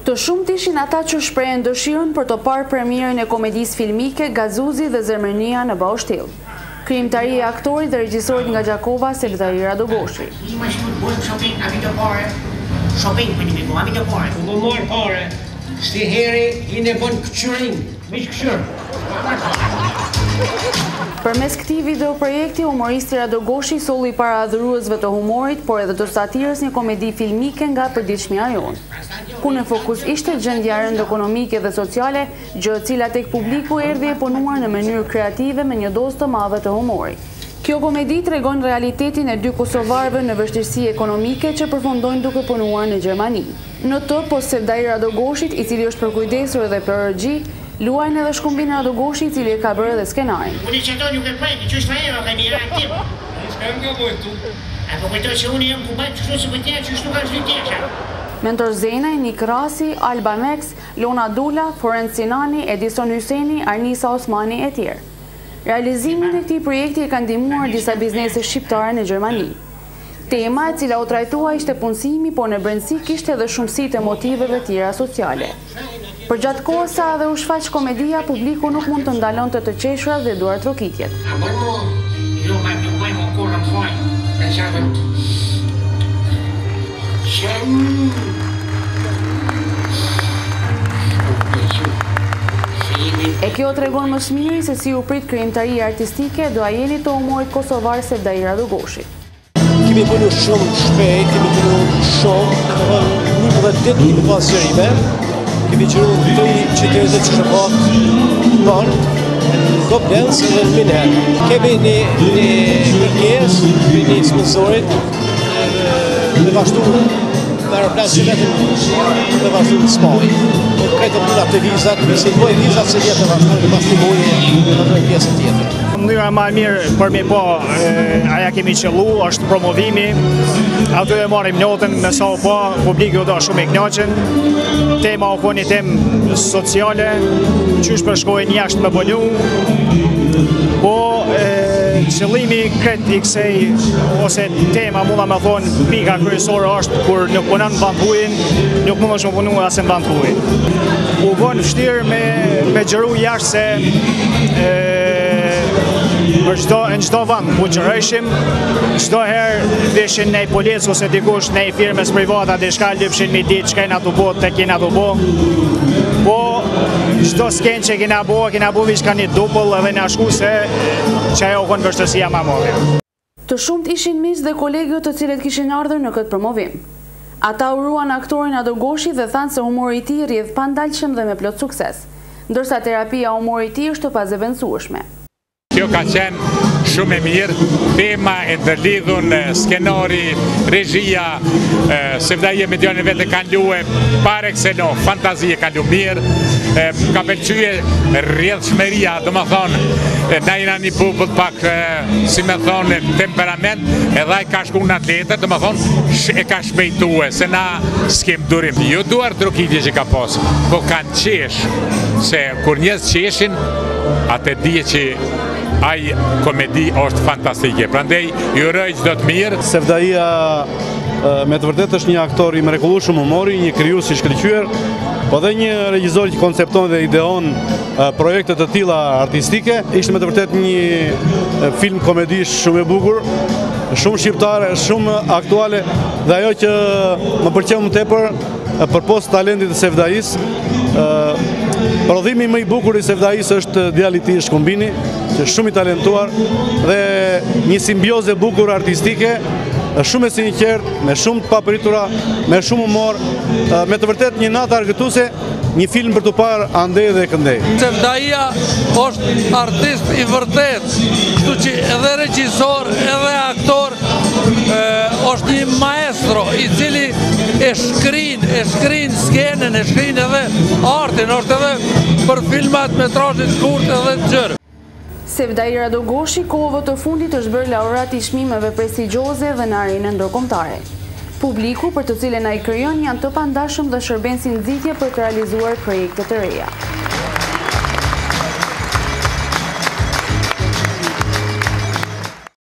Të shumt ishin ata që shprehen dëshirën për të parë premierën e komedisë filmike Gazuzi dhe Zemrënia në Baushtill. Krijimtaria e aktorit dhe regjisorit nga Gjakova, Sevdai Radogoshi. Shopping për një miko, ami të pare. Më morë pare, shti heri i në bënë këqyrim, mish këqyr. Përmes këtij videoprojekti, humoristi Radogoshi solli para adhuruesve të humorit, por edhe të satirës një komedi filmike nga përditshmja jonë, ku në fokus ishte gjendja e rëndë ekonomike dhe sociale, gjë e cila tek publiku erdhi e punuar në mënyrë kreative me një dozë të madhe të humorit. Kjo komedi tregon realitetin e dy kosovarëve në vështirësi ekonomike që përfundojnë duke punuar në Gjermani. Në të, po Sevdai Radogoshit, i cili është përkujdesur edhe për regji, luajnë edhe Shkumbin Radogoshi, i cili e ka bërë edhe skenarin. Unë që ato nuk e pajti, që është ajo, ka një reaktiv. Shka nga vojtu? A po kujtoj që unë jam kubajt, që shtu se pëtja, që shtu ka shtu tjesha. Mentor Zenaj, Nik Rasi, Alba Mex, Lona Dula, Forent Sinani, Edison Hyseni, Arnisa Osmani e tjerë. Realizimin e këtij projekti e ka ndihmuar disa biznese shqiptare në Gjermani. Tema e cila u trajtua ishte punësimi, por në brendësi kishte edhe shumësitë e motiveve tjera sociale. Për gjatë kohës sa edhe u shfaq komedia, publiku nuk mund të ndalonte të qeshurat dhe duart rokitjet. E kjo tregon më së miri se si u prit krijimtaria artistike doajenit të humorit kosovar Sevdai Radogoshi. Kemi punu shumë shpejt, kemi punu shumë, në 11 ditë kemi pas sërime, kemi qëru të qytetet që shëpat tonë, në Koblenz dhe në Miner. Kemi një kërkjes, një sponsorit, dhe vazhdu në aeroplan që vetëm dhe vazhdu në Spaj. Kretë të punat të vizat, si të bojë vizat se jetë të vazhdu në pas të bojë në të pjesën tjetër. Mënyra më e mirë për mi po, aja kemi qëllu, është promovimi, aty e marim notën, me sa u po, publiku do shumë i knaqen, tema u po një temë sociale, qysh përshkojnë jashtë me punu, po qëllimi kretë i kësej, ose tema munda me thonë, pika kryesore është kur nuk punon në bandhuin, nuk mund është më punu asë në bandhuin. U bënë vështirë me gjëru jashtë se në çdo vend ku qërëshim, çdo herë vishin nej policë ose dikush nej firmes privata diçka lypshin mi ditë çka na të bëhet tek kena të bë. Po çdo skenë që kena bu vish ka një dupull edhe na shku se që ajo kon vështërsia më madhe. Të shumt ishin miq dhe kolegët të cilët kishin ardhur në këtë promovim. Ata uruan aktorin Radogoshi dhe thanë se humori i tij rrjedh pandalshëm dhe me plot sukses, ndërsa terapia humorit i tij është e pazëvendësueshme. Kjo ka qenë shumë e mirë, tema e ndërlidhun, skenari, regjia, Sevdai Medioni vetë kanë luë par excellence, fantazie kanë luë mirë, ka pëlqye rrjedhshmëria, do më thonë, na jena një popull pak, si me thonë, temperament, edhe ai ka shku në atletët, do më thonë, e ka shpejtue, se na s'kem durim. Jo duar trokitje që ka posë, po kanë qesh, se kur njerëz qeshin, atë dije që ai komedi është fantastike. Prandaj ju uroj çdo të mirë. Sevdaia me të vërtetë është një aktor i mrekullueshëm humori, një krijues i shkëlqyer, po dhe një regjisor që koncepton dhe ideon projekte të tilla artistike. Ishte me të vërtetë një film komedi shumë e bukur, shumë shqiptare, shumë aktuale, dhe ajo që më pëlqeu më tepër përpos talentit të Sevdais, prodhimi më i bukur i Sevdais është djali i tij Shkumbini, që është shumë i talentuar dhe një simbioze bukur artistike, shumë e sinqert, me shumë të papritura, me shumë humor, me të vërtet një natë argëtuese, një film për të parë andej dhe këndej. Sevdaia është artist i vërtet, kështu që edhe regjisor, edhe aktor, është një maestro i cili e shkrin skenën, e shkrin edhe artin, është edhe për filmat metrazhet shkurt edhe të gjërë. Sevdai Radogoshi kohëve të fundit është bërë laureat i çmimeve prestigjioze dhe në arenën ndërkombëtare. Publiku për të cilën ai krijon janë të pandashëm dhe shërben si nxitje për të realizuar projekte të reja.